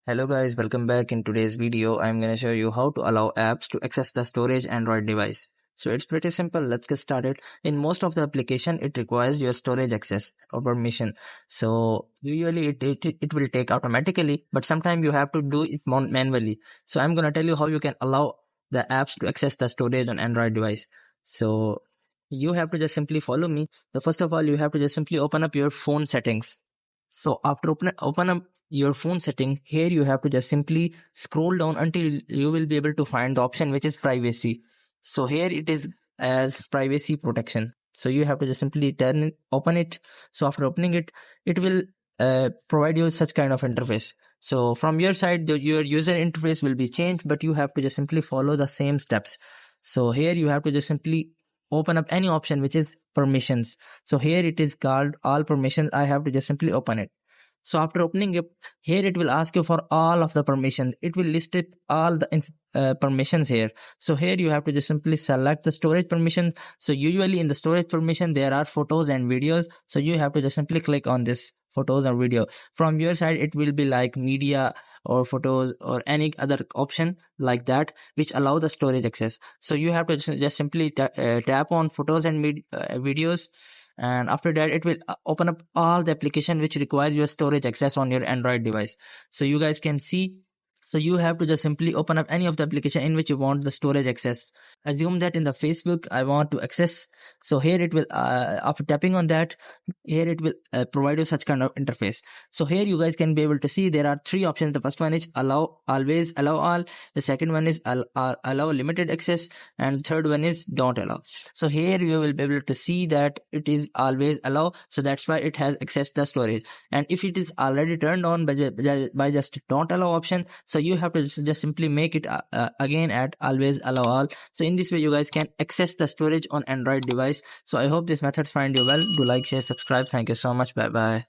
Hello guys, welcome back. In today's video, I'm going to show you how to allow apps to access the storage Android device. So it's pretty simple. Let's get started. In most of the application, it requires your storage access or permission. So usually it will take automatically, but sometimes you have to do it manually. So I'm going to tell you how you can allow the apps to access the storage on Android device. So you have to just simply follow me. So first of all, you have to just simply open up your phone settings. So after open up your phone setting, here you have to just simply scroll down until you will be able to find the option which is privacy. So here it is as privacy protection. So you have to just simply open it. So after opening it, it will provide you such kind of interface. So from your side, your user interface will be changed, but you have to just simply follow the same steps. So here you have to just simply open up any option which is permissions. So here it is called all permissions. I have to just simply open it. So after opening it, here it will ask you for all of the permissions. It will list it all the permissions here. So here you have to just simply select the storage permission. So usually in the storage permission there are photos and videos. So you have to just simply click on this photos or video. From your side it will be like media or photos or any other option like that which allow the storage access. So you have to just simply tap on photos and videos, and after that it will open up all the application which requires your storage access on your Android device. So you guys can see, so you have to just simply open up any of the application in which you want the storage access. Assume that in the Facebook I want to access. So here it will, after tapping on that, here it will provide you such kind of interface. So here you guys can be able to see there are three options. The first one is allow always, allow all. The second one is allow limited access, and the third one is don't allow. So here you will be able to see that it is always allow. So that's why it has access the storage. And if it is already turned on by just don't allow option, so you have to just simply make it again at always allow all. So in this way you guys can access the storage on Android device. So I hope this methods find you well. Do like, share, subscribe. Thank you so much. Bye bye.